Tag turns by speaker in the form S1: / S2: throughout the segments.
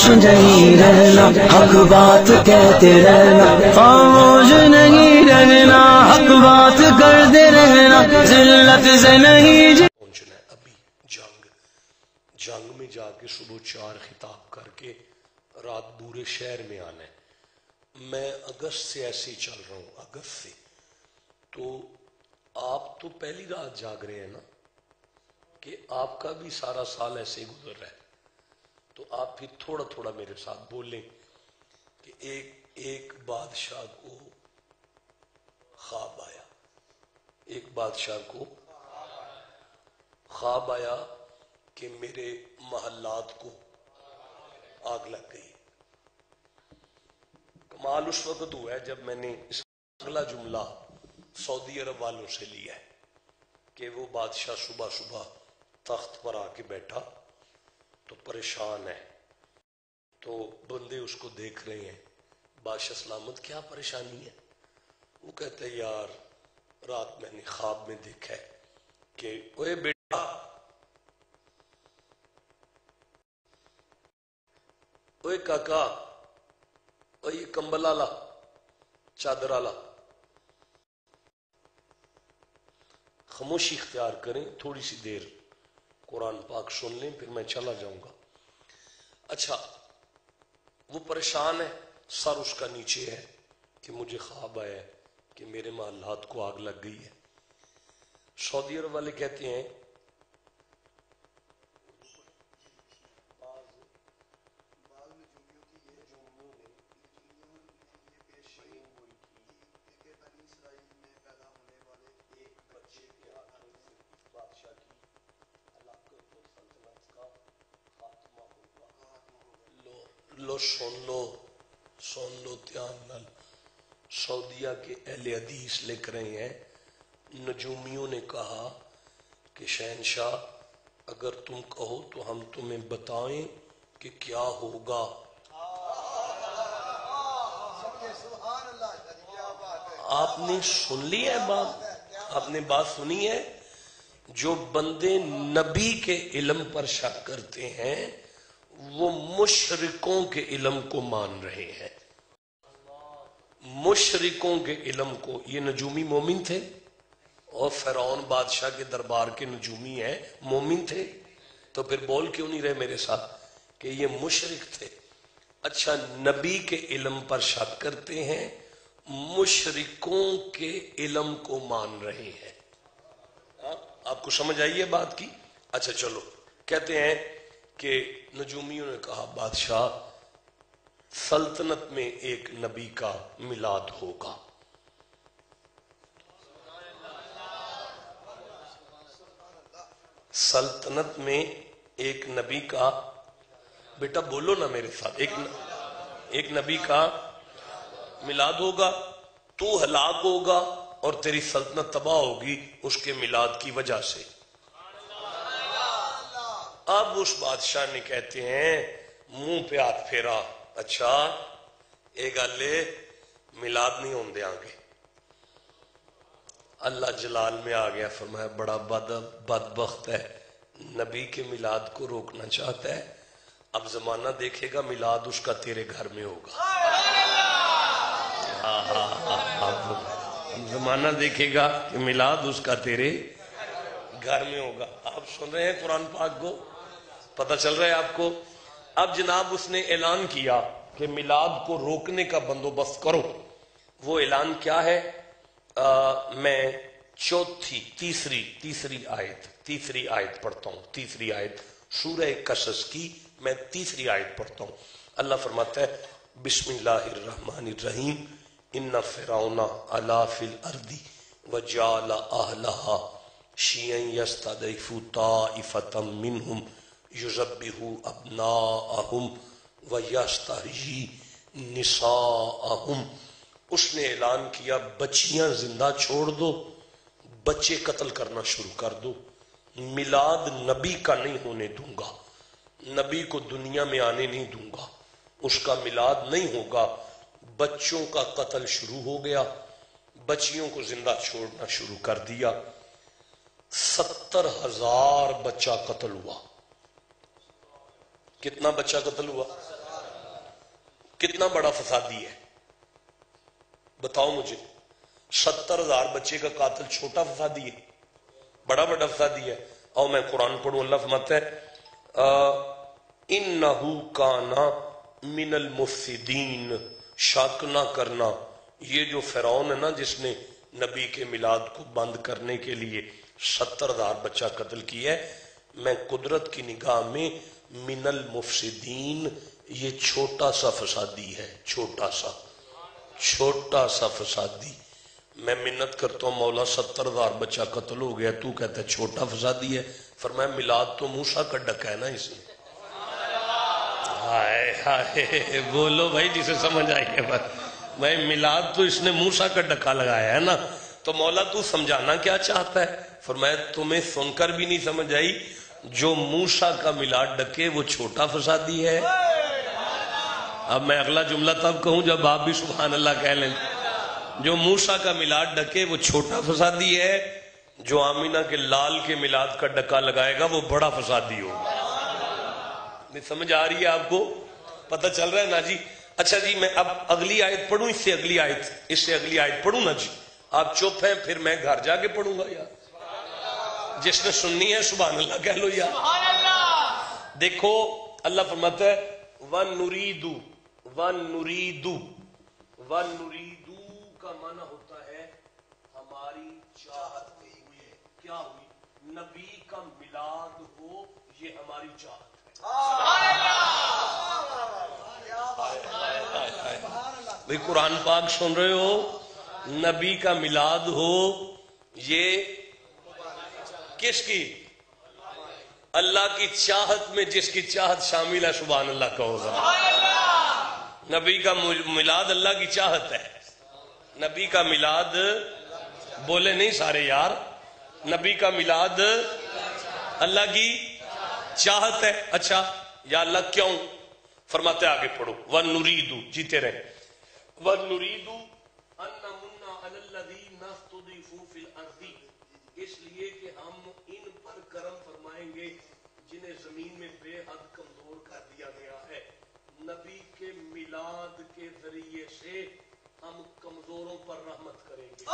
S1: نہیں رہنا، حق بات کہتے رہنا، خاموش نہیں رہنا، حق بات کرتے رہنا، ذلت سے نہیں
S2: پہنچنا ہے ابھی جنگ میں جا کے صبح 4 خطاب کر کے رات بورے شہر میں آنا ہے۔ میں اگست سے ایسے ہی چل رہا ہوں، اگست سے، تو آپ تو پہلی رات جاگ رہے ہیں نا، کہ آپ کا بھی سارا سال ایسے ہی گزر رہا ہے، تو آپ پھر تھوڑا تھوڑا میرے ساتھ بولیں کہ ایک بادشاہ کو خواب آیا، ایک بادشاہ کو خواب آیا کہ میرے محلات کو آگ لگ گئی۔ کمال اس وقت ہوا ہے جب میں نے اس اگلا جملہ سعودی عرب والوں سے لیا ہے کہ وہ بادشاہ صبح صبح تخت پر آ کے بیٹھا تو پریشان ہے، تو بندے اس کو دیکھ رہے ہیں، بادشاہ سلامت کیا پریشانی ہے؟ وہ کہتا ہے یار رات میں نے خواب میں دیکھا ہے کہ اوے بیٹا، اوے کاکا، اوے یہ کمبل آلا، چادر آلا۔ خاموشی اختیار کریں، تھوڑی سی دیر قرآن پاک سن لیں، پھر میں چلا جاؤں گا۔ اچھا، وہ پریشان ہے، سر اس کا نیچے ہے کہ مجھے خواب آیا ہے کہ میرے محلات کو آگ لگ گئی ہے۔ سعودی عرب والے کہتے ہیں سن لو دھیان نال، سعودیہ کے اہل حدیث لکھ رہے ہیں نجومیوں نے کہا کہ شہنشاہ اگر تم کہو تو ہم تمہیں بتائیں کہ کیا ہوگا۔ آپ نے سن لی ہے بات، آپ نے بات سنی ہے؟ جو بندے نبی کے علم پر شک کرتے ہیں وہ مشرکوں کے علم کو مان رہے ہیں، مشرکوں کے علم کو۔ یہ نجومی مومن تھے اور فرعون بادشاہ کے دربار کے نجومی ہیں، مومن تھے، تو پھر بول کیوں نہیں رہے میرے ساتھ کہ یہ مشرک تھے؟ اچھا، نبی کے علم پر شک کرتے ہیں، مشرکوں کے علم کو مان رہے ہیں۔ آپ کو سمجھ آئیے بات کی؟ اچھا چلو، کہتے ہیں کہ نجومیوں نے کہا بادشاہ سلطنت میں ایک نبی کا میلاد ہوگا۔ سلطنت میں ایک نبی کا، بیٹا بولو نا میرے ساتھ، ایک نبی کا میلاد ہوگا، تو ہلاک ہوگا اور تیری سلطنت تباہ ہوگی اس کے میلاد کی وجہ سے۔ اب اس بادشاہ نے کہتے ہیں منہ پہ ہاتھ پھیرا، اچھا ایک گلے میلاد نہیں ہوندے آگے۔ اللہ جلال میں آ گیا، فرمایا بڑا بدبخت ہے، نبی کے میلاد کو روکنا چاہتا ہے، اب زمانہ دیکھے گا میلاد اس کا تیرے گھر میں ہوگا۔ اب زمانہ دیکھے گا کہ میلاد اس کا تیرے گھر میں ہوگا۔ آپ سن رہے ہیں قرآن پاک کو؟ پتہ چل رہا ہے آپ کو؟ اب جناب اس نے اعلان کیا کہ میلاد کو روکنے کا بندوبست کرو۔ وہ اعلان کیا ہے؟ میں تیسری آیت پڑھتا ہوں، تیسری آیت سورہ قصص کی، میں تیسری آیت پڑھتا ہوں۔ اللہ فرماتا ہے بسم اللہ الرحمن الرحیم، ان فرعون علا فی الارض وجعل اہلها شیعا یستضعف طائفة منهم یذبح ابناءهم ویستحیی نساءهم۔ اس نے اعلان کیا بچیاں زندہ چھوڑ دو، بچے قتل کرنا شروع کر دو، میلاد نبی کا نہیں ہونے دوں گا، نبی کو دنیا میں آنے نہیں دوں گا، اس کا میلاد نہیں ہوگا۔ بچوں کا قتل شروع ہو گیا، بچیوں کو زندہ چھوڑنا شروع کر دیا۔ 70,000 بچہ قتل ہوا۔ کتنا بچہ قتل ہوا؟ کتنا بڑا فسادی ہے بتاؤ مجھے؟ 70,000 بچے کا قاتل چھوٹا فسادی ہے؟ بڑا بڑا فسادی ہے۔ اور میں قرآن پڑھوں، اللہ فرماتا ہے انہو کانا من المفسدین، شک نہ کرنا یہ جو فرعون ہے نا جس نے نبی کے میلاد کو بند کرنے کے لیے 70,000 بچہ قتل کیا ہے، میں قدرت کی نگاہ میں من المفسدین یہ چھوٹا سا فسادی ہے، چھوٹا سا فسادی۔ میں منت کرتا ہوں مولا 70,000 بچہ قتل ہو گیا، تو کہتا ہے چھوٹا فسادی ہے؟ فرمایا میلاد تو موسیٰ کا ڈکا ہے نا اس نے۔ ہائے ہائے بولو بھائی جسے سمجھ آئی ہے بات، بھائی میلاد تو اس نے موسیٰ کا ڈکا لگایا ہے نا، تو مولا تو سمجھانا کیا چاہتا ہے؟ فرمایا تمہیں سن کر بھی نہیں سمجھ آئی، جو موسیٰ کا میلاد ڈکے وہ چھوٹا فسادی ہے۔ اب میں اگلا جملہ تب کہوں جب آپ بھی سبحان اللہ کہہ لیں، جو موسیٰ کا میلاد ڈکے وہ چھوٹا فسادی ہے، جو آمینہ کے لال کے میلاد کا ڈکا لگائے گا وہ بڑا فسادی ہوگا۔ سمجھ آ رہی ہے آپ کو؟ پتہ چل رہا ہے نا جی؟ اچھا جی میں اب اگلی آیت پڑھوں، اس سے اگلی آیت پڑھوں نا جی؟ آپ چپ ہیں پھر میں گھر جا کے پڑھوں گا یار، جس نے سننی ہے سبحان اللہ کہہ لو یار۔ دیکھو اللہ فرماتا ہے وَنُرِيدُ کا معنی ہوتا ہے ہماری چاہت ہوئی۔ کیا ہوئی؟ نبی کا میلاد ہو، یہ ہماری چاہت ہے۔ بھئی قرآن پاک سن رہے ہو؟ نبی کا میلاد ہو، یہ کس کی؟ اللہ کی چاہت میں جس کی چاہت شامل ہے سبحان اللہ کہو ذرا۔ نبی کا میلاد اللہ کی چاہت ہے، نبی کا میلاد بولے نہیں سارے یار، نبی کا میلاد اللہ کی چاہت ہے۔ اچھا یا اللہ کیوں؟ فرماتے آگے پڑھو وَنُرِيدُ، جیتے رہے وَنُرِيدُ أَن نَمُنَّ عَلَى الَّذِينَ اسْتُضْعِفُوا فِي الْأَرْضِ، اس لیے کہ ہم ان پر کرم فرمائیں گے جنہیں زمین میں بے حد کمزور کر دیا گیا ہے۔ نبی کے میلاد کے ذریعے سے ہم کمزوروں پر رحمت کریں گے۔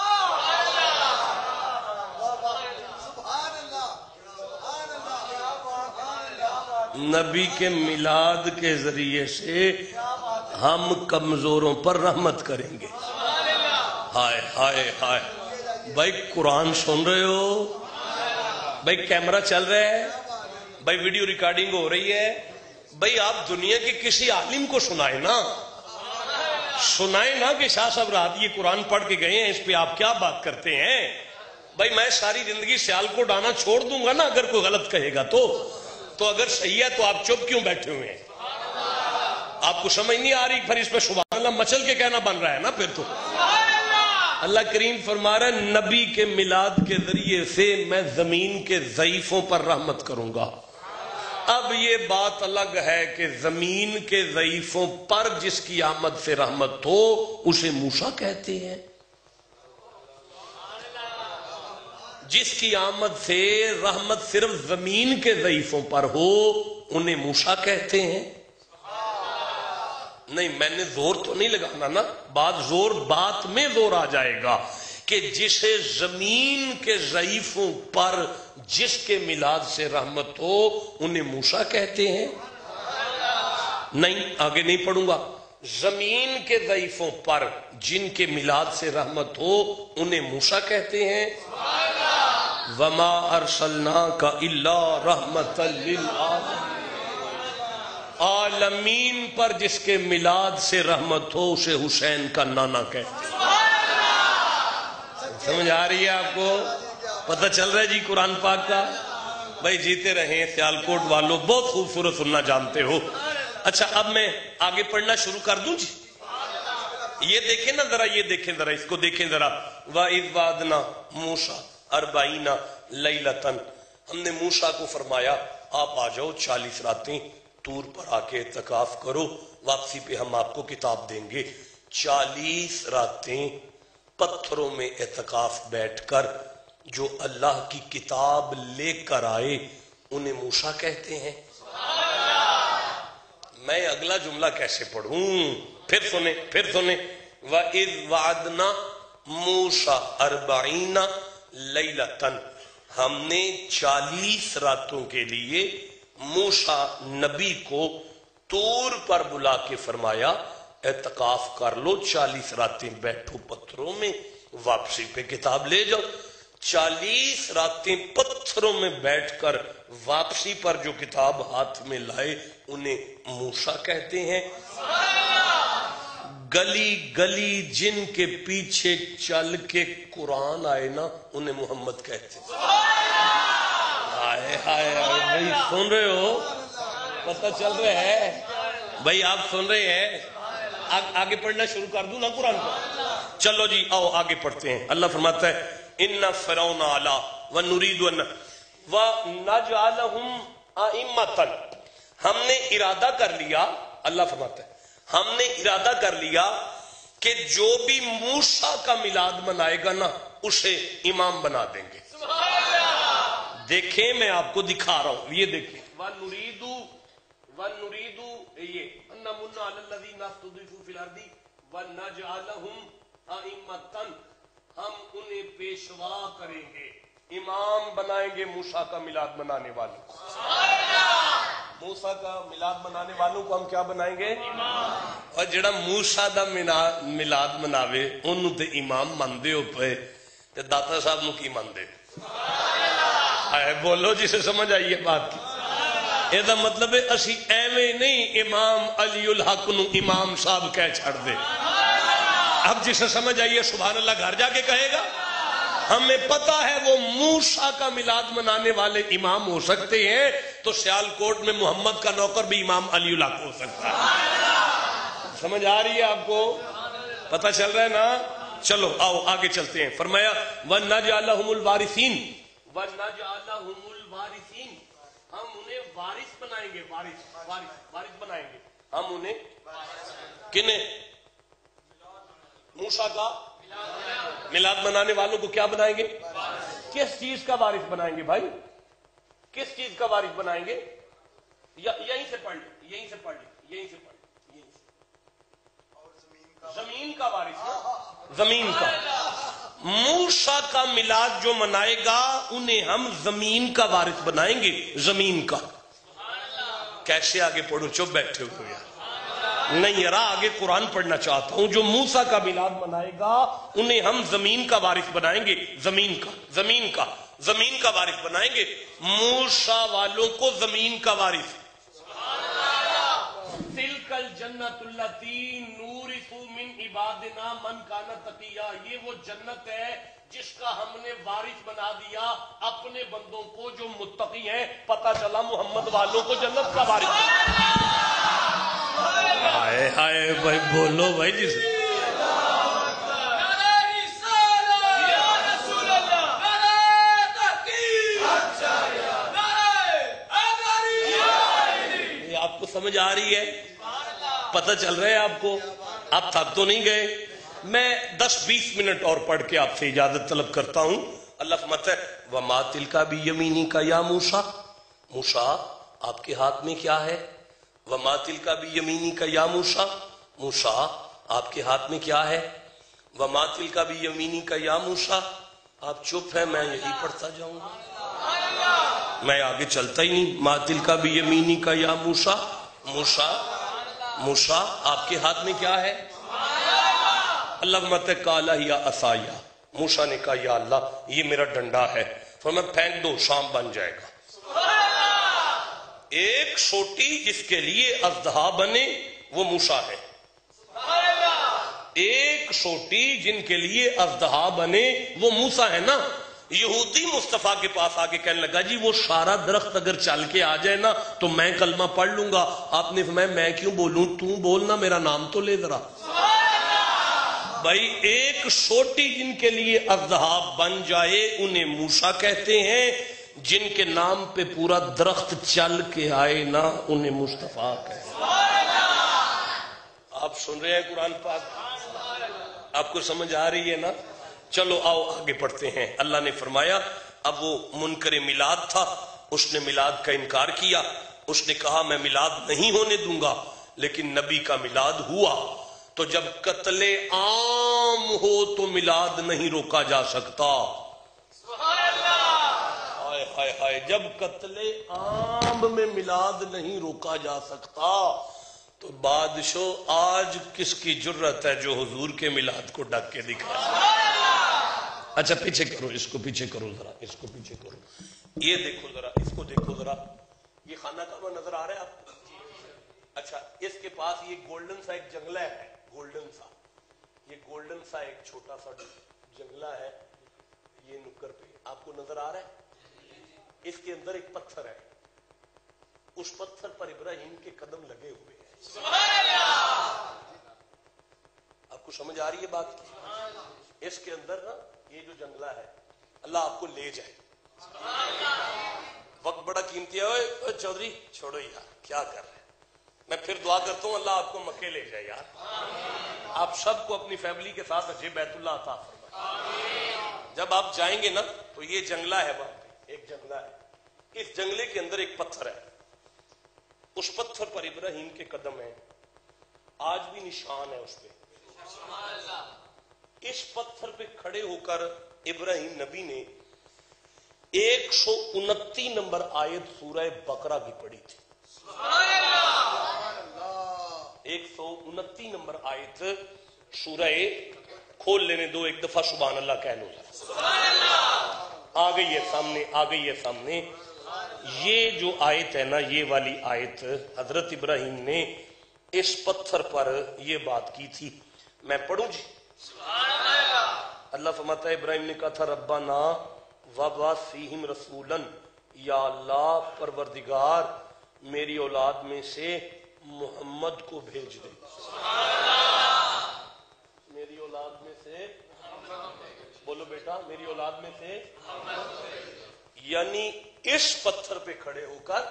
S2: نبی کے میلاد کے ذریعے سے ہم کمزوروں پر رحمت کریں گے۔ ہائے ہائے ہائے بھائی قرآن سن رہے ہو؟ بھائی کیمرہ چل رہا ہے؟ بھائی ویڈیو ریکارڈنگ ہو رہی ہے؟ بھائی آپ دنیا کے کسی عالم کو سنائیں نا کہ شاہ صاحب رات یہ قرآن پڑھ کے گئے ہیں، اس پہ آپ کیا بات کرتے ہیں؟ بھائی میں ساری زندگی سیالکوٹ آنا چھوڑ دوں گا نا اگر کوئی غلط کہے گا تو اگر صحیح ہے تو آپ چپ کیوں بیٹھے ہوئے ہیں؟ آپ کو سمجھ نہیں آ رہی؟ پھر اس پہ سبحان اللہ مچل کے کہنا بن رہا ہے نا پھر تو۔ اللہ کریم فرما رہا ہے نبی کے میلاد کے ذریعے سے میں زمین کے ضعیفوں پر رحمت کروں گا۔ اب یہ بات الگ ہے کہ زمین کے ضعیفوں پر جس کی آمد سے رحمت ہو اسے موسیٰ کہتے ہیں، جس کی آمد سے رحمت صرف زمین کے ضعیفوں پر ہو انہیں موسیٰ کہتے ہیں۔ نہیں میں نے زور تو نہیں لگانا نا، بات میں زور آ جائے گا کہ جسے زمین کے ضعیفوں پر جس کے میلاد سے رحمت ہو انہیں موسیٰ کہتے ہیں۔ نہیں آگے نہیں پڑھوں گا، زمین کے ضعیفوں پر جن کے میلاد سے رحمت ہو انہیں موسیٰ کہتے ہیں۔ وَمَا أَرْسَلْنَاكَ إِلَّا رَحْمَةً لِلْعَالَمِينَ، عالمین پر جس کے میلاد سے رحمت ہو اسے حسین کا نانا کہتے ہیں۔ سمجھ آ رہی ہے آپ کو؟ پتہ چل رہا ہے جی قرآن پاک کا؟ بھائی جیتے رہیں سیالکوٹ والوں، بہت خوبصورت سننا جانتے ہو۔ اچھا اب میں آگے پڑھنا شروع کر دوں جی؟ یہ دیکھیں نا ذرا، یہ دیکھیں ذرا، اس کو دیکھیں ذرا۔ وَإِذْ وَعَدْنَا مُوسَىٰ 40 لیلۃ، ہم نے موسیٰ کو فرمایا آپ آ جاؤ 40 راتیں طور پر آ کے اعتکاف کرو، واپسی پہ ہم آپ کو کتاب دیں گے۔ 40 راتیں پتھروں میں اعتکاف بیٹھ کر جو اللہ کی کتاب لے کر آئے انہیں موسیٰ کہتے ہیں۔ میں اگلا جملہ کیسے پڑھوں؟ پھر سنیں وَإِذْ وَعَدْنَا مُوسَىٰ 40 لَيْلَةً، ہم نے 40 راتوں کے لیے موسیٰ نبی کو طور پر بلا کے فرمایا اعتکاف کر لو، 40 راتیں بیٹھو پتھروں میں، واپسی پہ کتاب لے جاؤ۔ 40 راتیں پتھروں میں بیٹھ کر واپسی پر جو کتاب ہاتھ میں لائے انہیں موسیٰ کہتے ہیں۔ گلی گلی جن کے پیچھے چل کے قرآن آئے نا انہیں محمد کہتے ہیں۔ ہائے ہائے بھائی سن رہے ہو؟ پتہ چل رہا ہے بھائی؟ آپ سن رہے ہیں؟ آگے پڑھنا شروع کر دوں نا قرآن کو؟ چلو جی آؤ آگے پڑھتے ہیں۔ اللہ فرماتا ہے اِنَّ فِرْعَوْنَ عَلَا وَنُرِيدُ أَنَّ وَنَجْعَلَهُمْ أَئِمَّةً، ہم نے ارادہ کر لیا، اللہ فرماتا ہے ہم نے ارادہ کر لیا کہ جو بھی موسیٰ کا میلاد منائے گا نا اسے امام بنا دیں گے۔ دیکھیں میں آپ کو دکھا رہا ہوں، یہ دیکھیں وَنُرِيدُ یہ أَن نَمُنَّ عَلَى الَّذِينَ اسْتُضْعِفُوا فِي الْأَرْضِ وَنَجْعَلَهُمْ أَئِمَّةً، ہم انہیں پیشوا کریں گے، امام بنائیں گے موسیٰ کا میلاد منانے والوں کو۔ موسیٰ کا میلاد منانے والوں کو ہم کیا بنائیں گے؟ امام۔ اور جڑا موسیٰ دا میلاد مناوے انہوں تے امام مندے ہو پے تے داتا صاحب نو کی مندے؟ بولو جسے سمجھ آئیے بات کی۔ یہ دا مطلب ہے اسی ایویں نہیں امام علی الحق نو امام صاحب کہہ چھڑ دے۔ اب جسے سمجھ آئیے سبحان اللہ گھر جا کے کہے گا۔ ہمیں پتا ہے وہ موسیٰ کا میلاد منانے والے امام ہو سکتے ہیں تو سیال کوٹ میں محمد کا نوکر بھی امام علی الحق ہو سکتا ہے۔ سمجھ آ رہی ہے آپ کو؟ پتہ چل رہا ہے نا؟ چلو آؤ آگے چلتے ہیں۔ فرمایا وَنَجْعَلَهُمُ الْوَارِثِينَ وَنَجْعَلَهُمُ الْوَارِثِينَ، ہم انہیں وارث بنائیں گے، وارث بنائیں گے ہم انہیں۔ کنہیں؟ موسیٰ کا میلاد منانے والوں کو کیا بنائیں گے؟ کس چیز کا وارث بنائیں گے بھائی؟ کس چیز کا وارث بنائیں گے؟ یہیں سے پڑھ لیں، یہیں سے پڑھ لیں، یہیں سے پڑھ لیں، یہیں سے۔ زمین کا وارث، زمین کا۔ موسیٰ کا میلاد جو منائے گا انہیں ہم زمین کا وارث بنائیں گے، زمین کا۔ کیسے آگے پڑھو؟ چپ بیٹھے ہوئے یار، نہیں یار آگے قرآن پڑھنا چاہتا ہوں۔ جو موسیٰ کا میلاد منائے گا انہیں ہم زمین کا وارث بنائیں گے، زمین کا، زمین کا وارث بنائیں گے، موسیٰ والوں کو زمین کا وارث۔ تِلْكَ الْجَنَّةُ الَّتِي نُورِثُ مِنْ عِبَادِنَا مَنْ كَانَ تَقِيًّا، یہ وہ جنت ہے جس کا ہم نے وارث بنا دیا اپنے بندوں کو جو متقی ہیں۔ پتہ چلا محمد والوں کو جنت کا وارث بنا۔ ہائے ہائے بھائی بولو بھائی جس آپ کو سمجھ آ رہی ہے؟ پتہ چل رہا ہے آپ کو؟ آپ تھک تو نہیں گئے؟ میں 10-20 منٹ اور پڑھ کے آپ سے اجازت طلب کرتا ہوں۔ اللہ فرماتا ہے وَمَا تِلْكَ بِيَمِينِكَ يَا مُوسَىٰ، موسیٰ آپ کے ہاتھ میں کیا ہے؟ وَمَا تِلْكَ بِيَمِينِكَ يَا مُوسَىٰ، موسیٰ آپ کے ہاتھ میں کیا ہے؟ وَمَا تِلْكَ بِيَمِينِكَ يَا مُوسَىٰ، آپ چپ ہیں، میں یہی پڑھتا جاؤں گا، میں آگے چلتا ہی نہیں۔ مَا تِلْكَ بِيَمِينِكَ يَا مُوسَىٰ، موسیٰ آپ کے ہاتھ میں کیا ہے؟ اللہ مت کالا یا عصایا، موسیٰ نے کہا یا اللہ یہ میرا ڈنڈا ہے، فرمایا پھینک دو شام بن جائے گا۔ ایک سوٹی جس کے لیے اژدہا بنے وہ موسیٰ ہے، ایک سوٹی جن کے لیے اژدہا بنے وہ موسیٰ ہے نا۔ یہودی مصطفیٰ کے پاس آگے کہنے لگا جی وہ سارا درخت اگر چل کے آ جائے نا تو میں کلمہ پڑھ لوں گا۔ آپ نے فرمایا میں کیوں بولوں، تو بولنا، میرا نام تو لے ذرا۔ بھائی ایک سوٹی جن کے لیے اژدہا بن جائے انہیں موسیٰ کہتے ہیں، جن کے نام پہ پورا درخت چل کے آئے نا انہیں مصطفیٰ کہتے ہیں۔ آپ سن رہے ہیں قرآن پاک؟ آپ کو سمجھ آ رہی ہے نا؟ چلو آؤ آگے پڑھتے ہیں۔ اللہ نے فرمایا اب وہ منکر میلاد تھا، اس نے میلاد کا انکار کیا، اس نے کہا میں میلاد نہیں ہونے دوں گا۔ لیکن نبی کا میلاد ہوا. تو جب قتل عام ہو تو میلاد نہیں روکا جا سکتا. ہائے ہائے ہائے، جب قتل عام میں میلاد نہیں روکا جا سکتا تو بادشاہ آج کس کی جرت ہے جو حضور کے میلاد کو ڈھک کے دکھا. اچھا پیچھے کرو، اس کو پیچھے کرو ذرا، اس کو پیچھے کرو. یہ دیکھو ذرا، اس کو دیکھو ذرا. یہ خانہ کعبہ نظر آ رہا ہے آپ کو؟ اچھا، اس کے پاس یہ گولڈن سا ایک جنگلہ ہے، گولڈن سا، یہ گولڈن سا ایک چھوٹا سا جنگلہ ہے. یہ نکر پہ آپ کو نظر آ رہا ہے. اس کے اندر ایک پتھر ہے، اس پتھر پر ابراہیم کے قدم لگے ہوئے ہیں. آپ کو سمجھ آ رہی ہے بات کی؟ اس کے اندر نا یہ جو جنگلہ ہے، اللہ آپ کو لے جائے. وقت بڑا قیمتی ہے. اوے چودھری چھوڑو یار، کیا کر رہے ہیں. میں پھر دعا کرتا ہوں اللہ آپ کو مکے لے جائے یار. آپ سب کو اپنی فیملی کے ساتھ اجے بیت اللہ عطا فرمائے. جب آپ جائیں گے نا تو یہ جنگلہ ہے، وہاں پہ ایک جنگلہ ہے. اس جنگلے کے اندر ایک پتھر ہے، اس پتھر پر ابراہیم کے قدم ہیں. آج بھی نشان ہے اس پہ. اس پتھر پہ کھڑے ہو کر ابراہیم نبی نے 129 نمبر آیت سورہ بقرہ کی پڑھی تھی. 129 نمبر آیت سورہ، کھول لینے دو ایک دفعہ، سبحان اللہ کہہ لو. آ گئی ہے سامنے، آ گئی ہے سامنے. یہ جو آیت ہے نا، یہ والی آیت حضرت ابراہیم نے اس پتھر پر یہ بات کی تھی. میں پڑھوں جی؟ اللہ فرماتا ہے ابراہیم نے کہا تھا ربنا وابعث فیہم رسولا، یا اللہ پروردگار میری اولاد میں سے محمد کو بھیج دے. میری اولاد میں سے، بولو بیٹا، میری اولاد میں سے. یعنی اس پتھر پہ کھڑے ہو کر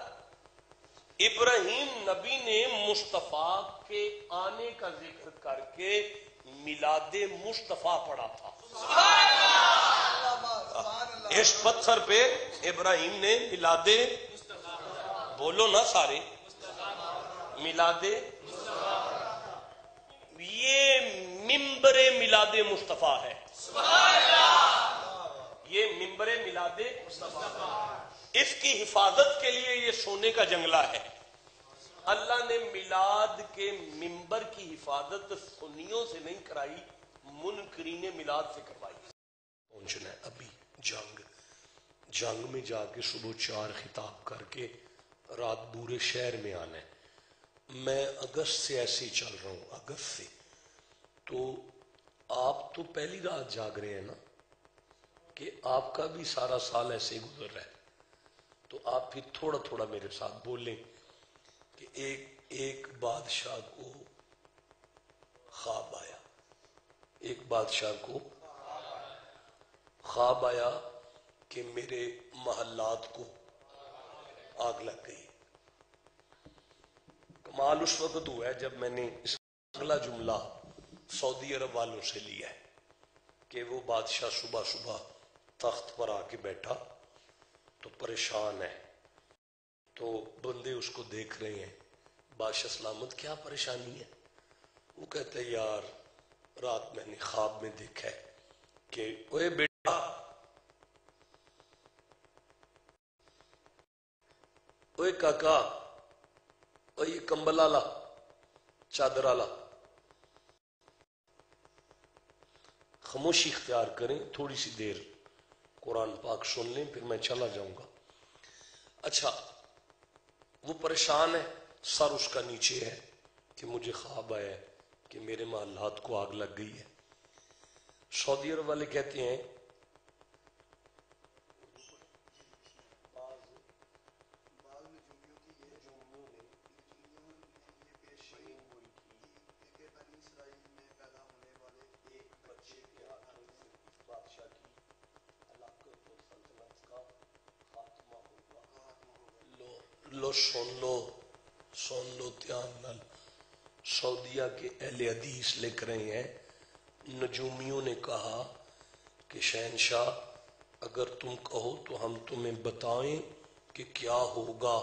S2: ابراہیم نبی نے مصطفیٰ کے آنے کا ذکر کر کے میلاد مصطفیٰ پڑھا تھا. اس پتھر پہ ابراہیم نے میلاد، بولو نا سارے، میلاد. یہ ممبر میلاد مصطفیٰ ہے. یہ ممبر میلاد مصطفیٰ. اس کی حفاظت کے لیے یہ سونے کا جنگلہ ہے. اللہ نے میلاد کے ممبر کی حفاظت سنیوں سے نہیں کرائی، منکرین میلاد سے کروائی. پہنچنا ہے ابھی جنگ میں جا کے صبح 4 خطاب کر کے رات بورے شہر میں آنا ہے. میں اگست سے ایسے ہی چل رہا ہوں، اگست سے. تو آپ تو پہلی رات جاگ رہے ہیں نا، کہ آپ کا بھی سارا سال ایسے ہی گزر رہا ہے. تو آپ پھر تھوڑا تھوڑا میرے ساتھ بولیں کہ ایک بادشاہ کو خواب آیا. ایک بادشاہ کو خواب آیا کہ میرے محلات کو آگ لگ گئی. کمال اس وقت ہوا ہے جب میں نے اس اگلا جملہ سعودی عرب والوں سے لیا ہے کہ وہ بادشاہ صبح صبح تخت پر آ کے بیٹھا تو پریشان ہے. تو بندے اس کو دیکھ رہے ہیں، بادشاہ سلامت کیا پریشانی ہے؟ وہ کہتے ہیں یار رات میں نے خواب میں دیکھا ہے کہ اوے بیٹا، اوے کاکا، اوے یہ کمبل آلا، چادر آلا. خاموشی اختیار کریں، تھوڑی سی دیر قرآن پاک سن لیں، پھر میں چلا جاؤں گا. اچھا، وہ پریشان ہے، سر اس کا نیچے ہے کہ مجھے خواب آیا ہے کہ میرے محلات کو آگ لگ گئی ہے. سعودی عرب والے کہتے ہیں سن لو دھیان نال. سعودیہ کے اہل حدیث لکھ رہے ہیں نجومیوں نے کہا کہ شہنشاہ اگر تم کہو تو ہم تمہیں بتائیں کہ کیا ہوگا.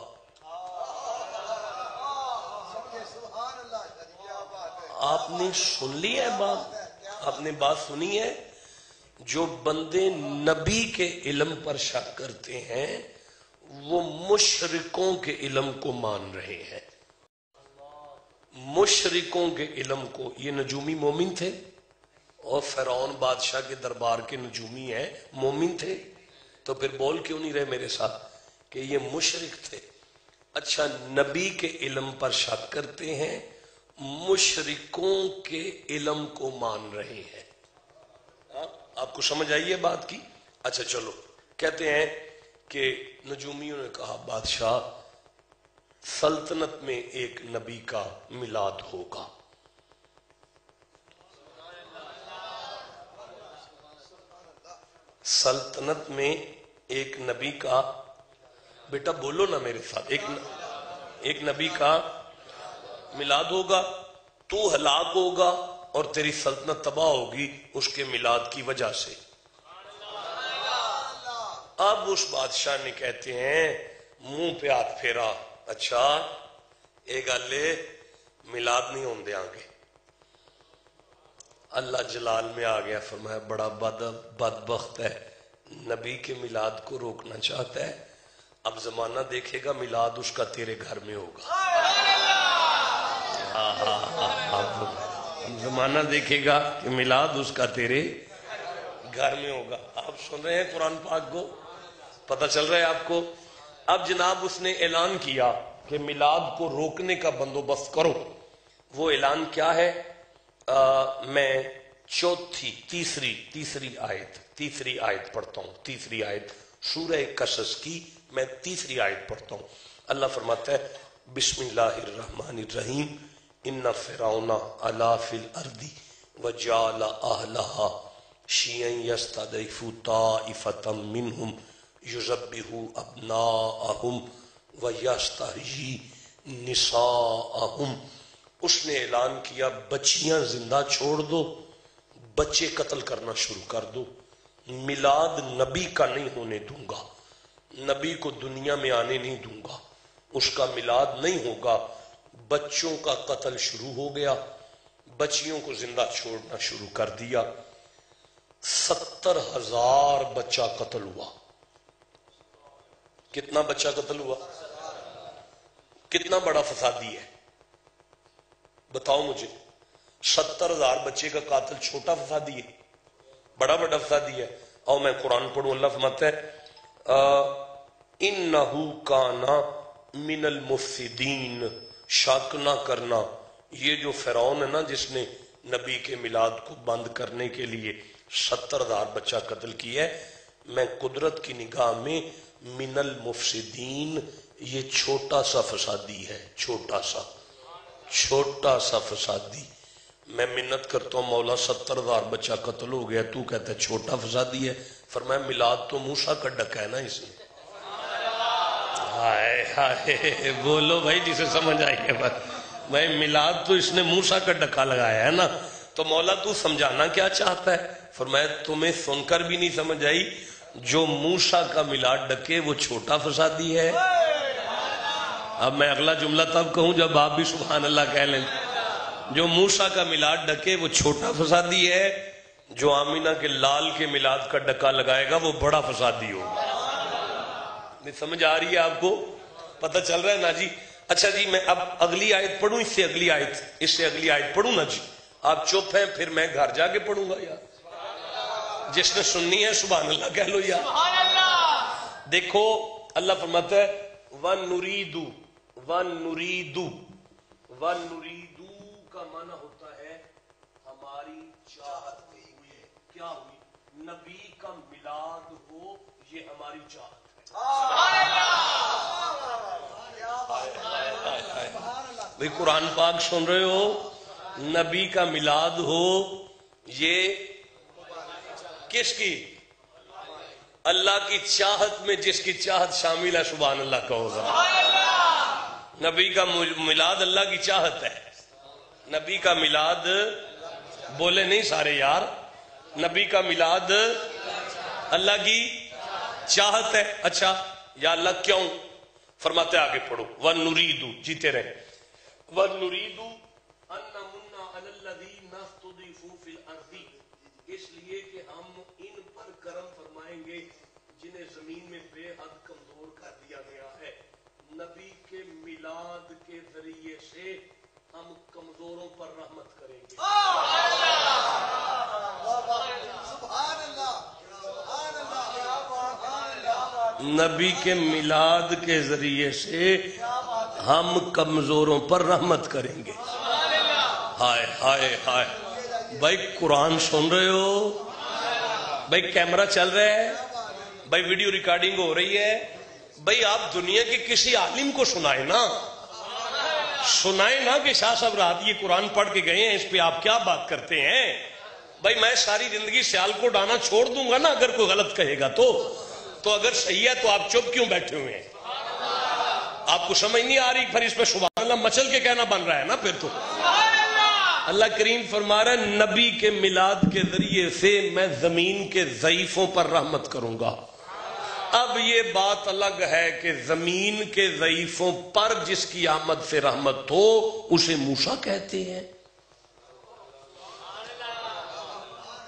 S2: آپ نے سن لی ہے بات؟ آپ نے بات سنی ہے؟ جو بندے نبی کے علم پر شک کرتے ہیں وہ مشرکوں کے علم کو مان رہے ہیں. مشرکوں کے علم کو. یہ نجومی مومن تھے اور فرعون بادشاہ کے دربار کے نجومی ہیں، مومن تھے، تو پھر بول کیوں نہیں رہے میرے ساتھ کہ یہ مشرک تھے؟ اچھا، نبی کے علم پر شک کرتے ہیں، مشرکوں کے علم کو مان رہے ہیں. آپ کو سمجھ آئیے بات کی؟ اچھا چلو، کہتے ہیں کہ نجومیوں نے کہا بادشاہ سلطنت میں ایک نبی کا میلاد ہوگا. سلطنت میں ایک نبی کا، بیٹا بولو نا میرے ساتھ، ایک نبی کا میلاد ہوگا، تو ہلاک ہوگا اور تیری سلطنت تباہ ہوگی اس کے میلاد کی وجہ سے. اب اس بادشاہ نے کہتے ہیں منہ پہ ہاتھ پھیرا، اچھا ایک گل میلاد نہیں ہوندے آگے. اللہ جلال میں آ گیا، فرمایا بڑا بدبخت ہے، نبی کے میلاد کو روکنا چاہتا ہے. اب زمانہ دیکھے گا میلاد اس کا تیرے گھر میں ہوگا. اب زمانہ دیکھے گا کہ میلاد اس کا تیرے گھر میں ہوگا. آپ سن رہے ہیں قرآن پاک کو؟ پتہ چل رہا ہے آپ کو؟ اب جناب اس نے اعلان کیا کہ میلاد کو روکنے کا بندوبست کرو. وہ اعلان کیا ہے؟ میں تیسری آیت پڑھتا ہوں. تیسری آیت سورہ قصص کی میں تیسری آیت پڑھتا ہوں. اللہ فرماتا ہے بسم اللہ الرحمن الرحیم ان فرعون علا فی الارض وجعل اہلها شیعا یستضعف طائفة منهم یذبح ابناءهم ویستحیی نساءهم. اس نے اعلان کیا بچیاں زندہ چھوڑ دو، بچے قتل کرنا شروع کر دو. میلاد نبی کا نہیں ہونے دوں گا، نبی کو دنیا میں آنے نہیں دوں گا، اس کا میلاد نہیں ہوگا. بچوں کا قتل شروع ہو گیا، بچیوں کو زندہ چھوڑنا شروع کر دیا. 70,000 بچہ قتل ہوا. کتنا بچہ قتل ہوا؟ کتنا بڑا فسادی ہے بتاؤ مجھے؟ 70,000 بچے کا قاتل چھوٹا فسادی ہے؟ بڑا فسادی ہے. اور میں قرآن پڑھوں، اللہ فرماتا ہے انہو کانا من المفسدین. شک نہ کرنا، یہ جو فرعون ہے نا جس نے نبی کے میلاد کو بند کرنے کے لیے 70,000 بچہ قتل کیا ہے، میں قدرت کی نگاہ میں من المفسدین یہ چھوٹا سا فسادی ہے. چھوٹا سا فسادی. میں منت کرتا ہوں مولا 70,000 بچہ قتل ہو گیا، تو کہتا ہے چھوٹا فسادی ہے. فرمایا میلاد تو موسیٰ کا ڈکا ہے نا اس نے. ہائے ہائے بولو بھائی جسے سمجھ آئی ہے بات. بھائی میلاد تو اس نے موسیٰ کا ڈکا لگایا ہے نا، تو مولا تو سمجھانا کیا چاہتا ہے؟ فرمایا تمہیں سن کر بھی نہیں سمجھ آئی، جو موسیٰ کا میلاد ڈکے وہ چھوٹا فسادی ہے. اب میں اگلا جملہ تب کہوں جب آپ بھی سبحان اللہ کہہ لیں. جو موسیٰ کا میلاد ڈکے وہ چھوٹا فسادی ہے، جو آمینہ کے لال کے میلاد کا ڈکا لگائے گا وہ بڑا فسادی ہوگا. سمجھ آ رہی ہے آپ کو؟ پتہ چل رہا ہے نا جی؟ اچھا جی میں اب اگلی آیت پڑھوں، اس سے اگلی آیت پڑھوں نا جی؟ آپ چپ ہیں پھر میں گھر جا کے پڑھوں گا یار. جس نے سننی ہے سبحان اللہ کہہ لو یار. دیکھو اللہ فرماتا ہے وَنُرِيدُ کا معنی ہوتا ہے ہماری چاہت ہوئی. کیا ہوئی؟ نبی کا میلاد ہو، یہ ہماری چاہت ہے. بھئی قرآن پاک سن رہے ہو؟ نبی کا میلاد ہو، یہ کس کی؟ اللہ کی چاہت میں جس کی چاہت شامل ہے سبحان اللہ کہو ذرا. نبی کا میلاد اللہ کی چاہت ہے. نبی کا میلاد بولے نہیں سارے یار، نبی کا میلاد اللہ کی چاہت ہے. اچھا یا اللہ کیوں؟ فرماتے آگے پڑھو وَنُرِيدُ، جیتے رہے وَنُرِيدُ أَن نَّمُنَّ عَلَى نستضیفوا فی الارض، اس لیے کہ ہم ان پر کرم فرمائیں گے جنہیں زمین میں بے حد کمزور کر دیا گیا ہے. نبی کے میلاد کے ذریعے سے ہم کمزوروں پر رحمت کریں گے. نبی کے میلاد کے ذریعے سے ہم کمزوروں پر رحمت کریں گے. ہائے ہائے ہائے. بھائی قرآن سن رہے ہو؟ بھائی کیمرہ چل رہا ہے؟ بھائی ویڈیو ریکارڈنگ ہو رہی ہے؟ بھائی آپ دنیا کے کسی عالم کو سنائیں نا، سنائیں نا کہ شاہ صاحب رات یہ قرآن پڑھ کے گئے ہیں، اس پہ آپ کیا بات کرتے ہیں. بھائی میں ساری زندگی سیالکوٹ آنا چھوڑ دوں گا نا اگر کوئی غلط کہے گا تو اگر صحیح ہے تو آپ چپ کیوں بیٹھے ہوئے ہیں؟ آپ کو سمجھ نہیں آ رہی؟ پھر اس پہ سبحان اللہ مچل کے کہنا بن رہا ہے نا. پھر تو اللہ کریم فرما رہا ہے نبی کے میلاد کے ذریعے سے میں زمین کے ضعیفوں پر رحمت کروں گا. اب یہ بات الگ ہے کہ زمین کے ضعیفوں پر جس کی آمد سے رحمت ہو اسے موسیٰ کہتے ہیں.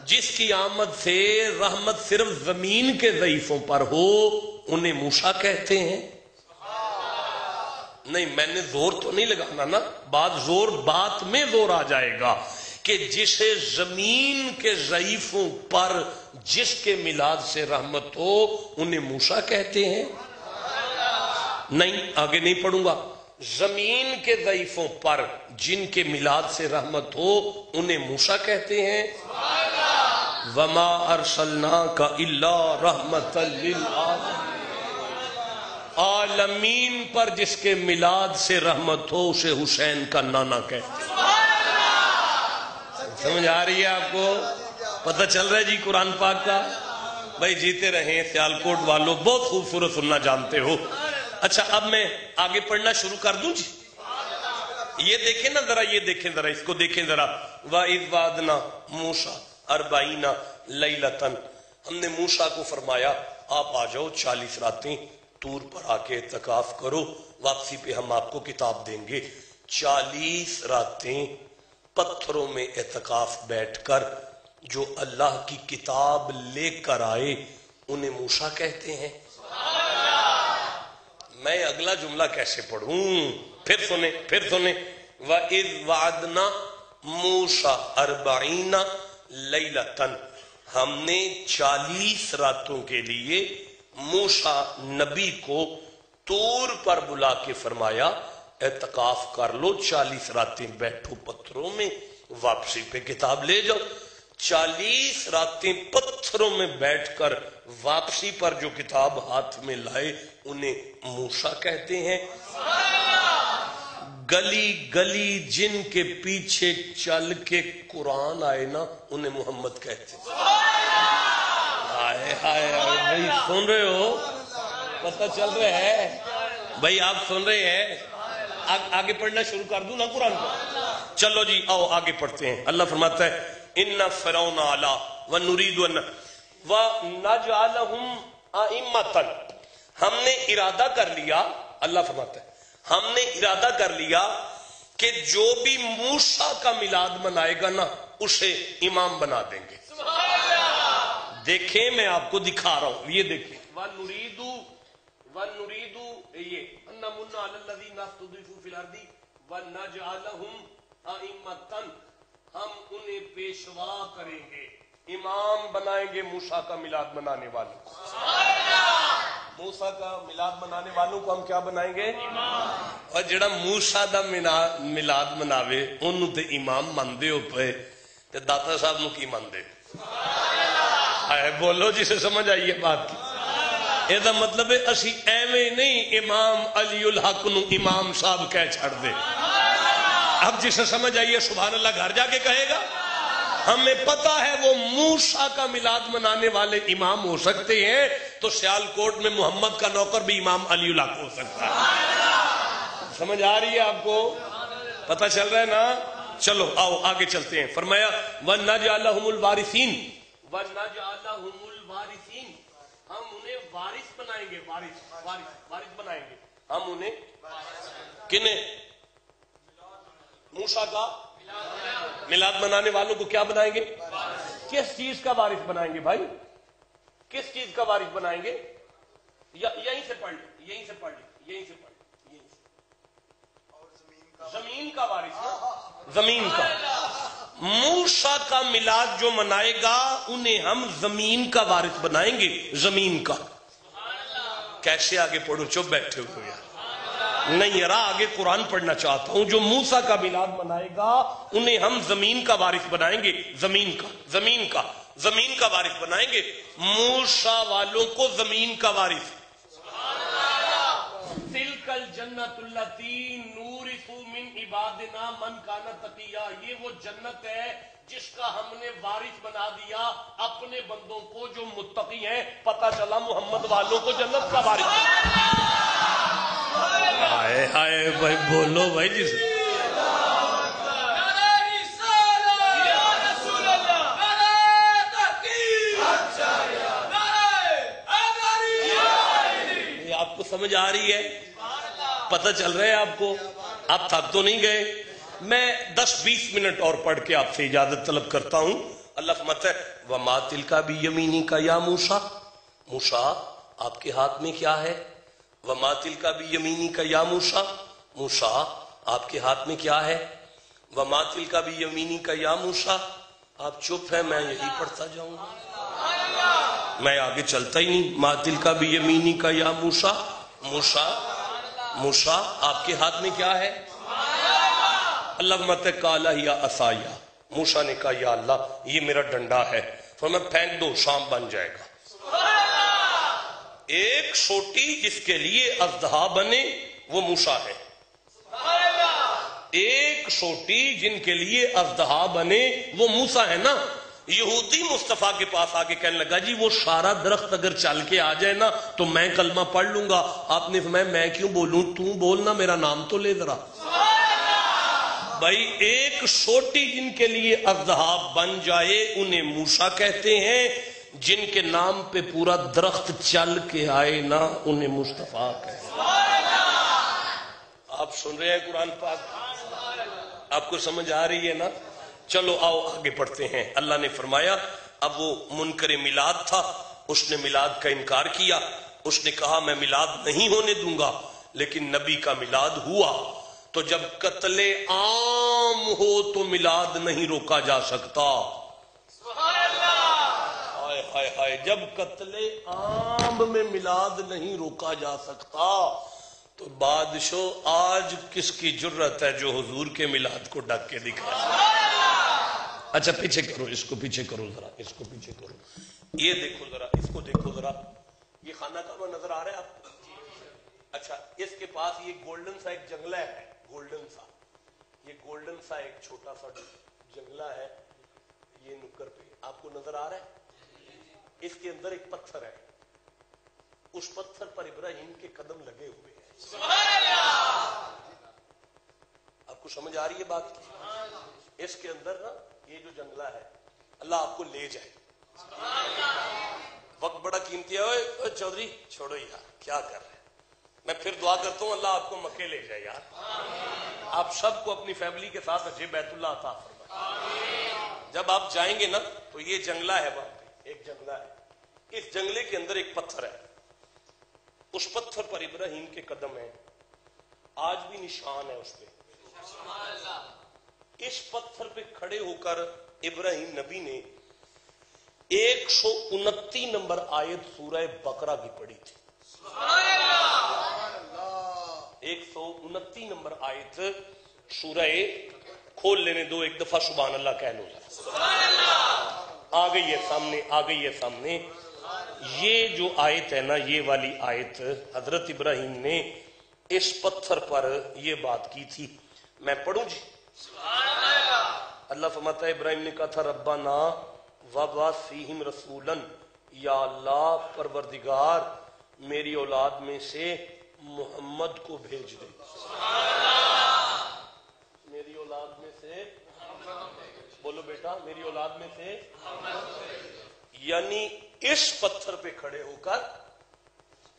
S2: جس کی آمد سے رحمت صرف زمین کے ضعیفوں پر ہو انہیں موسیٰ کہتے ہیں. نہیں میں نے زور تو نہیں لگانا نا، بات میں زور آ جائے گا کہ جسے زمین کے ضعیفوں پر جس کے میلاد سے رحمت ہو انہیں موسیٰ کہتے ہیں. نہیں آگے نہیں پڑھوں گا. زمین کے ضعیفوں پر جن کے میلاد سے رحمت ہو انہیں موسیٰ کہتے ہیں. وما ارسلناک الا رحمۃ للعالمین. عالمین پر جس کے میلاد سے رحمت ہو اسے حسین کا نانا کہتے ہیں. سمجھ آ رہی ہے آپ کو؟ پتہ چل رہا ہے جی قرآن پاک کا؟ بھائی جیتے رہیں سیالکوٹ والوں، بہت خوبصورت سننا جانتے ہو. اچھا اب میں آگے پڑھنا شروع کر دوں جی. یہ دیکھیں نا ذرا، یہ دیکھیں ذرا، اس کو دیکھیں ذرا. وَإِذْ وَعَدْنَا مُوسَىٰ 40 لَيْلَةً، ہم نے موسیٰ کو فرمایا آپ آ جاؤ 40 راتیں طور پر آ کے اعتکاف کرو، واپسی پہ ہم آپ کو کتاب دیں گے. 40 راتیں پتھروں میں اعتکاف بیٹھ کر جو اللہ کی کتاب لے کر آئے انہیں موسیٰ کہتے ہیں. میں اگلا جملہ کیسے پڑھوں؟ پھر سنیں. وَإِذْ وَعَدْنَا مُوسَىٰ 40 لَيْلَةً، ہم نے 40 راتوں کے لیے موسیٰ نبی کو طور پر بلا کے فرمایا اعتکاف کر لو، 40 راتیں بیٹھو پتھروں میں، واپسی پہ کتاب لے جاؤ. 40 راتیں پتھروں میں بیٹھ کر واپسی پر جو کتاب ہاتھ میں لائے انہیں موسیٰ کہتے ہیں. گلی گلی جن کے پیچھے چل کے قرآن آئے نا انہیں محمد کہتے ہیں. ہائے ہائے بھائی سن رہے ہو؟ پتہ چل رہا ہے بھائی؟ آپ سن رہے ہیں؟ آگے پڑھنا شروع کر دوں نا قرآن کو؟ چلو جی آؤ آگے پڑھتے ہیں. اللہ فرماتا ہے اِنَّ فِرْعَوْنَ عَلَا وَنُرِيدُ أَنَّ وَنَجْعَلَهُمْ أَئِمَّةً، ہم نے ارادہ کر لیا، اللہ فرماتا ہے ہم نے ارادہ کر لیا کہ جو بھی موسیٰ کا میلاد منائے گا نا اسے امام بنا دیں گے. دیکھیں میں آپ کو دکھا رہا ہوں، یہ دیکھیں. وَنُرِيدُ یہ أَنَّ مُنَّ عَلَى الَّذِينَ اسْتُضْعِفُوا فِي الْأَرْضِ وَنَجْعَلَهُمْ أَئِمَّةً، ہم انہیں پیشوا کریں گے، امام بنائیں گے موسیٰ کا میلاد منانے والوں کو. موسیٰ کا میلاد منانے والوں کو ہم کیا بنائیں گے؟ امام. اور جڑا موسیٰ دا میلاد مناوے انہوں تے امام مندے ہو پے تے داتا صاحب نو کی مندے؟ بولو جسے سمجھ آئیے بات کی. یہ مطلب ہے اسی ایویں نہیں امام علی الحق نو امام صاحب کہہ چھڑ دے. اب جسے سمجھ آئیے سبحان اللہ گھر جا کے کہے گا. ہمیں پتا ہے وہ موسیٰ کا میلاد منانے والے امام ہو سکتے ہیں تو سیالکوٹ میں محمد کا نوکر بھی امام علی الحق ہو سکتا ہے. سمجھ آ رہی ہے آپ کو؟ پتہ چل رہا ہے نا؟ چلو آؤ آگے چلتے ہیں. فرمایا وَنَجْعَلَهُمُ الْوَارِثِينَ، وَنَجْعَلَهُمُ الْوَارِثِينَ، ہم انہیں وارث بنائیں گے. وارث بنائیں گے ہم انہیں. کنہیں؟ موسیٰ کا میلاد منانے والوں کو کیا بنائیں گے؟ کس چیز کا وارث بنائیں گے بھائی؟ کس چیز کا وارث بنائیں گے؟ یہیں سے پڑھ لیں، یہیں سے پڑھ لیں، یہیں سے پڑھ لیں، یہیں سے۔ زمین کا وارث نا، زمین کا۔ موسیٰ کا میلاد جو منائے گا انہیں ہم زمین کا وارث بنائیں گے، زمین کا۔ کیسے آگے پڑھو؟ چپ بیٹھے ہو یار؟ نہیں یار، آگے قرآن پڑھنا چاہتا ہوں۔ جو موسیٰ کا میلاد منائے گا انہیں ہم زمین کا وارث بنائیں گے، زمین کا، زمین کا، زمین کا وارث بنائیں گے۔ موسیٰ والوں کو زمین کا وارث۔ تلک الجنت التی نورث من عبادنا من کان تقیا، یہ وہ جنت ہے جس کا ہم نے وارث بنا دیا اپنے بندوں کو جو متقی ہیں۔ پتہ چلا محمد والوں کو جنت کا وارث بنا۔ ہائے ہائے بھائی بولو بھائی جس آپ کو سمجھ آ رہی ہے؟ پتہ چل رہا ہے آپ کو؟ آپ تھک تو نہیں گئے؟ میں 10-20 منٹ اور پڑھ کے آپ سے اجازت طلب کرتا ہوں۔ اللہ فرماتا ہے وَمَا تِلْكَ بِيَمِينِكَ يَا موسیٰ، موسیٰ آپ کے ہاتھ میں کیا ہے؟ وَمَا تِلْكَ بِيَمِينِكَ يَا موسیٰ، موسیٰ آپ کے ہاتھ میں کیا ہے؟ وَمَا تِلْكَ بِيَمِينِكَ يَا موسیٰ، آپ چپ ہیں، میں یہی پڑھتا جاؤں گا، میں آگے چلتا ہی نہیں۔ مَا تِلْكَ بِيَمِينِكَ يَا موسیٰ، موسیٰ موسیٰ آپ کے ہاتھ میں کیا ہے؟ اللہ مت کالا یا عصایا، موسیٰ نے کہا یا اللہ یہ میرا ڈنڈا ہے، فرمایا پھینک دو، شام بن جائے گا۔ ایک سوٹی جس کے لیے اژدہا بنے وہ موسیٰ ہے، ایک سوٹی جن کے لیے اژدہا بنے وہ موسیٰ ہے نا۔ یہودی مصطفیٰ کے پاس آگے کہنے لگا جی وہ سارا درخت اگر چل کے آ جائے نا تو میں کلمہ پڑھ لوں گا۔ آپ نے فرمایا میں کیوں بولوں، تو بولنا، میرا نام تو لے ذرا۔ بھائی ایک سوٹی جن کے لیے اژدہا بن جائے انہیں موسیٰ کہتے ہیں، جن کے نام پہ پورا درخت چل کے آئے نا انہیں مصطفیٰ کہتے ہیں۔ آپ سن رہے ہیں قرآن پاک؟ آپ کو سمجھ آ رہی ہے نا؟ چلو آؤ آگے پڑھتے ہیں۔ اللہ نے فرمایا اب وہ منکر میلاد تھا، اس نے میلاد کا انکار کیا، اس نے کہا میں میلاد نہیں ہونے دوں گا، لیکن نبی کا میلاد ہوا۔ تو جب قتل عام ہو تو میلاد نہیں روکا جا سکتا۔ ہائے ہائے ہائے، جب قتل عام میں میلاد نہیں روکا جا سکتا تو بادشاہ آج کس کی جرت ہے جو حضور کے میلاد کو ڈھک کے دکھائے؟ اچھا پیچھے کرو، اس کو پیچھے کرو ذرا، اس کو پیچھے کرو، یہ دیکھو ذرا، اس کو دیکھو ذرا، یہ خانہ کعبہ نظر آ رہا ہے آپ کو؟ اچھا اس کے پاس یہ گولڈن سا ایک جنگلہ ہے، گولڈن سا، یہ گولڈن سا ایک چھوٹا سا جنگلہ ہے، یہ نکر پہ آپ کو نظر آ رہا ہے؟ اس کے اندر ایک پتھر ہے، اس پتھر پر ابراہیم کے قدم لگے ہوئے ہیں۔ آپ کو سمجھ آ رہی ہے بات کی؟ اس کے اندر نا یہ جو جنگلہ ہے اللہ آپ کو لے جائے، وقت بڑا قیمتی ہے۔ چودھری چھوڑو یار، کیا کر رہے ہیں؟ میں پھر دعا کرتا ہوں اللہ آپ کو مکے لے جائے یار، آپ سب کو اپنی فیملی کے ساتھ اجے بیت اللہ عطا فرمائے۔ جب آپ جائیں گے نا تو یہ جنگلہ ہے، وہاں پہ ایک جنگلہ ہے، اس جنگلے کے اندر ایک پتھر ہے، اس پتھر پر ابراہیم کے قدم ہیں، آج بھی نشان ہے اس پہ۔ اس پتھر پہ کھڑے ہو کر ابراہیم نبی نے 129 نمبر آیت سورہ بقرہ کی پڑھی تھی۔ 129 نمبر آیت سورہ، کھول لینے دو ایک دفعہ، سبحان اللہ کہہ لو ذرا، آ گئی ہے سامنے، آ گئی ہے سامنے۔ یہ جو آیت ہے نا، یہ والی آیت حضرت ابراہیم نے اس پتھر پر یہ بات کی تھی۔ میں پڑھوں جی؟ اللہ فرماتا ہے ابراہیم نے کہا تھا ربنا وابعث فیہم رسولا، یا اللہ پروردگار میری اولاد میں سے محمد کو بھیج دے، میری اولاد میں سے، بولو بیٹا، میری اولاد میں سے، یعنی اس پتھر پہ کھڑے ہو کر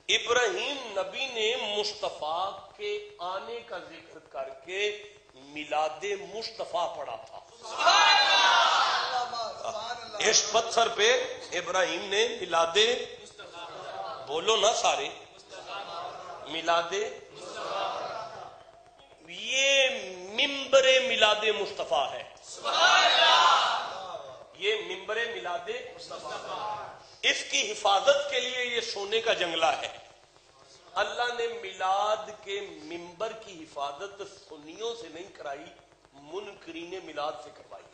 S2: ابراہیم نبی نے مصطفیٰ کے آنے کا ذکر کر کے میلاد مصطفیٰ پڑھا تھا۔ اس پتھر پہ ابراہیم نے میلاد، بولو نا سارے، میلاد، یہ ممبر میلاد مصطفیٰ ہے، یہ ممبر میلاد مصطفیٰ، اس کی حفاظت کے لیے یہ سونے کا جنگلہ ہے۔ اللہ نے میلاد کے ممبر کی حفاظت سنیوں سے نہیں کرائی، منکرین میلاد سے کروائی۔